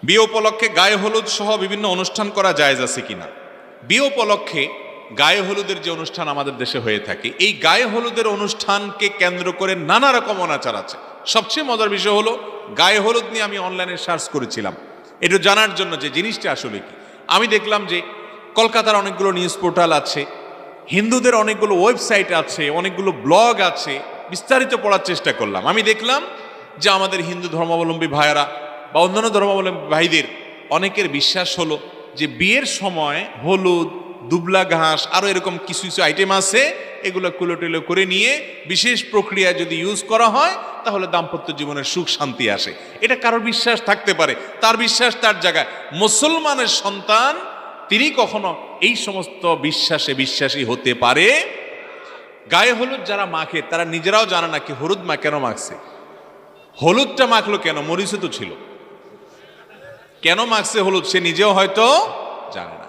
বিয়ে উপলক্ষে গায়ে হলুদ সহ বিভিন্ন অনুষ্ঠান করা জায়েজ আছে কিনা? বিয়ে উপলক্ষে গায়ে হলুদের যে অনুষ্ঠান আমাদের দেশে হয়ে থাকে, এই গায়ে হলুদের অনুষ্ঠানকে কেন্দ্র করে নানা রকম অনাচার আছে। সবচেয়ে মজার বিষয় হলো, গায়ে হলুদ নিয়ে আমি অনলাইনে সার্চ করেছিলাম একটু জানার জন্য যে জিনিসটা আসলে কি। আমি দেখলাম যে কলকাতার অনেকগুলো নিউজ পোর্টাল আছে, হিন্দুদের অনেকগুলো ওয়েবসাইট আছে, অনেকগুলো ব্লগ আছে, বিস্তারিত পড়ার চেষ্টা করলাম। আমি দেখলাম যে আমাদের হিন্দু ধর্মাবলম্বী ভাইয়েরা বা অন্যান্য ধর্মাবলম্বী ভাইদের অনেকের বিশ্বাস হলো যে বিয়ের সময় হলুদ, দুবলা ঘাস, আরও এরকম কিছু কিছু আইটেম আছে, এগুলো কুলোটেলো করে নিয়ে বিশেষ প্রক্রিয়া যদি ইউজ করা হয় তাহলে দাম্পত্য জীবনের সুখ শান্তি আসে। এটা কারোর বিশ্বাস থাকতে পারে, তার বিশ্বাস তার জায়গায়। মুসলমানের সন্তান তিনি কখনো এই সমস্ত বিশ্বাসে বিশ্বাসী হতে পারে? গায়ে হলুদ যারা মাখে তারা নিজেরাও জানে না কি হলুদ কেন মাখছে, হলুদটা মাখলো কেন, মরিচে তো ছিল, কেন মাখছে হলুদ সে নিজেও হয়তো জানে না।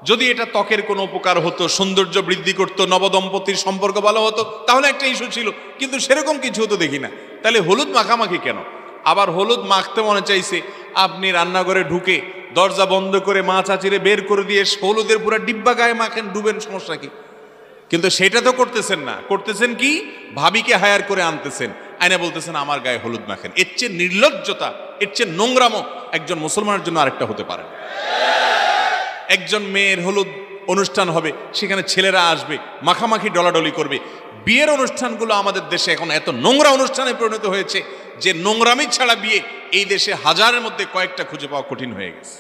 যদি এটা ত্বকের কোনো উপকার হতো, সৌন্দর্য বৃদ্ধি করতো, নবদম্পতির সম্পর্ক ভালো হতো, তাহলে একটা ইস্যু ছিল, কিন্তু সেরকম কিছু হতো দেখি না। তাহলে হলুদ মাখামাখি কেন? আবার হলুদ মাখতে মনে চাইছে, আপনি রান্নাঘরে ঢুকে দরজা বন্ধ করে মা চাচিরে বের করে দিয়ে হলুদের পুরো ডিব্বা গায়ে মাখেন, ডুবেন, সমস্যা কি? কিন্তু সেটা তো করতেছেন না, করতেছেন কি, ভাবিকে হায়ার করে আনতেছেন, আইনা বলতেছেন আমার গায়ে হলুদ মাখেন। এর চেয়ে নির্লজ্জতা, এর চেয়ে নোংরামো একজন মুসলমানের জন্য আরেকটা হতে পারে? একজন মেয়ের হলুদ অনুষ্ঠান হবে, সেখানে ছেলেরা আসবে, মাখামাখি ডলাডলি করবে। বিয়ের অনুষ্ঠানগুলো আমাদের দেশে এখন এত নোংরা অনুষ্ঠানে পরিণত হয়েছে যে নোংরামি ছাড়া বিয়ে এই দেশে হাজারের মধ্যে কয়েকটা খুঁজে পাওয়া কঠিন হয়ে গেছে।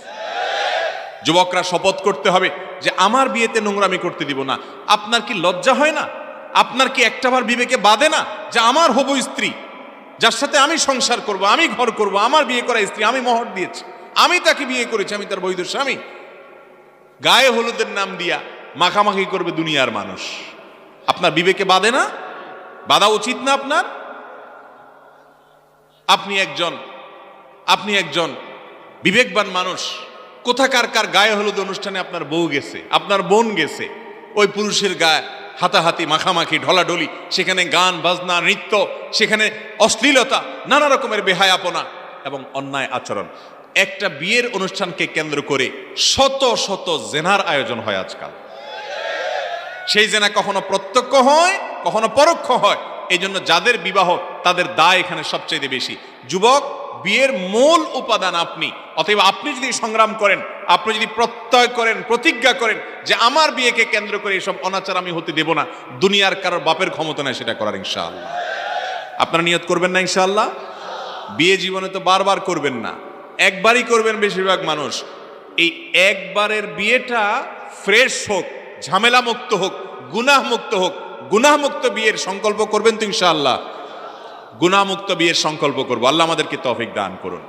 যুবকরা শপথ করতে হবে যে আমার বিয়েতে নোংরামি করতে দিব না। আপনার কি লজ্জা হয় না? আপনার কি একটাবার বিবেকে বাধে না যে আমার হবু স্ত্রী, যার সাথে আমি সংসার করব, আমি ঘর করব, আমার বিয়ে করা স্ত্রী, আমি মোহর দিয়েছি, আমি তাকে বিয়ে করেছি, আমি তার বৈধ স্বামী, গায়ে হলুদের নাম দিয়া মাখামাখি করবে দুনিয়ার মানুষ? আপনার বিবেকে বাধে না? বাধা উচিত না আপনার? আপনি একজন বিবেকবান মানুষ, কোথাকার কার গায়ে হলুদ অনুষ্ঠানে আপনার বউ গেছে, আপনার বোন গেছে, ওই পুরুষের গায়ে হাতাহাতি, মাখামাখি, ঢলাঢলি, সেখানে গান বাজনা, নৃত্য, সেখানে অশ্লীলতা, নানা রকমের বেহায়াপনা এবং অন্যায় আচরণ। একটা বিয়ের অনুষ্ঠানকে কেন্দ্র করে শত শত জেনার আয়োজন হয় আজকাল। সেই জেনা কখনো প্রত্যক্ষ হয়, কখনো পরোক্ষ হয়। এই জন্য যাদের বিবাহ তাদের দায় এখানে সবচেয়ে বেশি। যুবক, বিয়ের মূল উপাদান আপনি। অতএব আপনি যদি সংগ্রাম করেন, আপনি যদি প্রত্যয় করেন, প্রতিজ্ঞা করেন যে আমার বিয়েকে কেন্দ্র করে এসব অনাচার আমি হতে দেব না, দুনিয়ার কারোর বাপের ক্ষমতা নেই সেটা করার, ইনশাআল্লাহ। আপনারা নিয়ত করবেন না ইনশাআল্লাহ? বিয়ে জীবনে তো বারবার করবেন না, একবারই করবেন বেশিরভাগ মানুষ। এই একবারের বিয়েটা ফ্রেশ হোক, ঝামেলা মুক্ত হোক, গুনাহ মুক্ত হোক। গুনাহ মুক্ত বিয়ের সংকল্প করবেন তো ইনশাআল্লাহ? গুনাহ মুক্ত বিয়ের সংকল্প করবো। আল্লাহ আমাদেরকে তৌফিক দান করুন।